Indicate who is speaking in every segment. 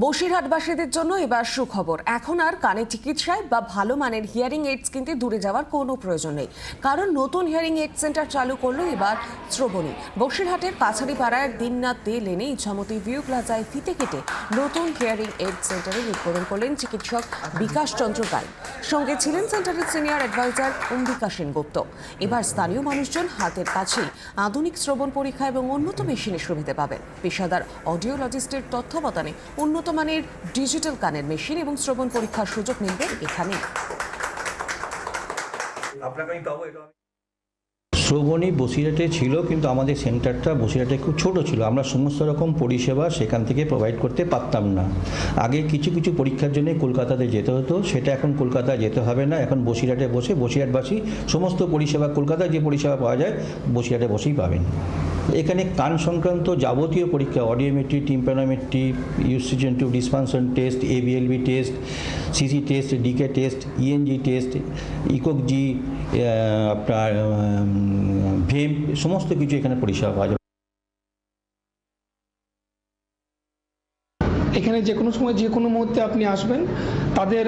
Speaker 1: বসিরহাটবাসীদের জন্য এবার সুখবর। এখন আর কানের চিকিৎসায় বা ভালো মানের হিয়ারিং এইডস কিনতে দূরে যাওয়ার কোনো প্রয়োজন নেই, কারণ নতুন হিয়ারিং এইড সেন্টার চালু করলো এবার শ্রবণী। বসিরহাটের কাছারিপাড়ার দিননাথ দে লেনে ইছামতি ভিউ প্লাজায় ফিতে কেটে নতুন হিয়ারিং এইড সেন্টারের উদ্বোধন করলেন চিকিৎসক বিকাশ চন্দ্র গাই। সঙ্গে ছিলেন সেন্টারের সিনিয়র অ্যাডভাইজার অম্বিকা সেনগুপ্ত। এবার স্থানীয় মানুষজন হাতের কাছেই আধুনিক শ্রবণ পরীক্ষা এবং উন্নত মেশিনের সুবিধা পাবেন। পেশাদার অডিওলজিস্টের তত্ত্বাবধানে উন্নত মানের ডিজিটাল কানের মেশিন এবং শ্রবণ পরীক্ষার সুযোগ মিলবে এখানে।
Speaker 2: শ্রবণী বসিরহাটে ছিল, কিন্তু আমাদের সেন্টারটা বসিরহাটে খুব ছোট ছিল। আমরা সমস্ত রকম পরিষেবা সেখান থেকে প্রোভাইড করতে পারতাম না। আগে কিছু কিছু পরীক্ষার জন্য কলকাতাতে যেতে হতো, সেটা এখন কলকাতায় যেতে হবে না। এখন বসিরহাটে বসে বসিরহাটবাসী সমস্ত পরিষেবা, কলকাতায় যে পরিষেবা পাওয়া যায় বসিরহাটে বসেই পাবেন। এখানে কান সংক্রান্ত যাবতীয় পরীক্ষা, audiometry, tympanometry, eustachian tube dysfunction test, ABLB test, SISI test, decay test, ENG test, ইকোজি, আপনার ভেম, সমস্ত কিছু এখানে পরিষেবা পাওয়া যায়।
Speaker 3: এখানে যে কোনো সময় যে কোনো মুহূর্তে আপনি আসবেন, তাদের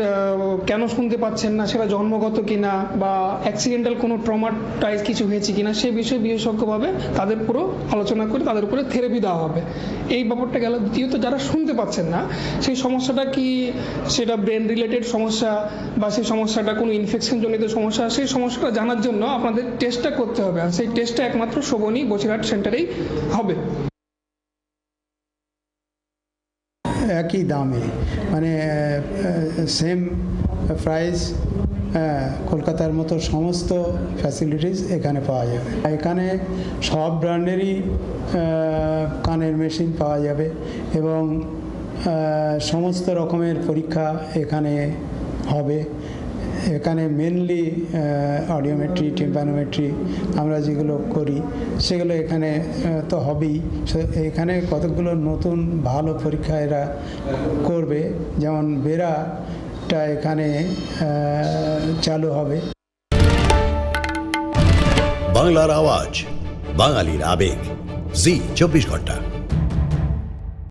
Speaker 3: কেন শুনতে পাচ্ছেন না, সেটা জন্মগত কিনা বা অ্যাক্সিডেন্টাল কোনো ট্রমাটাইজ কিছু হয়েছে কিনা, সে বিষয়ে বিশেষজ্ঞভাবে তাদের পুরো আলোচনা করে তাদের উপরে থেরাপি দেওয়া হবে। এই ব্যাপারটা গেল। দ্বিতীয়ত, যারা শুনতে পাচ্ছেন না, সেই সমস্যাটা কি, সেটা ব্রেন রিলেটেড সমস্যা বা সেই সমস্যাটা কোনো ইনফেকশনজনিত সমস্যা, সেই সমস্যাটা জানার জন্য আপনাদের টেস্টটা করতে হবে। আর সেই টেস্টটা একমাত্র শ্রবণী বসিরহাট সেন্টারেই হবে।
Speaker 4: একই দামে, মানে সেম প্রাইস, কলকাতার মতো সমস্ত ফ্যাসিলিটিস এখানে পাওয়া যাবে। এখানে সব ব্র্যান্ডেরই কানের মেশিন পাওয়া যাবে এবং সমস্ত রকমের পরীক্ষা এখানে হবে। এখানে মেনলি অডিওমেট্রি, টিম্প্যানোমেট্রি আমরা যেগুলো করি সেগুলো এখানে তো হবেই। এখানে কতগুলো নতুন ভালো পরীক্ষা এরা করবে, যেমন বেরাটা এখানে চালু হবে।
Speaker 5: বাংলার আওয়াজ, বাঙালির আবেগ, জি 24 ঘন্টা।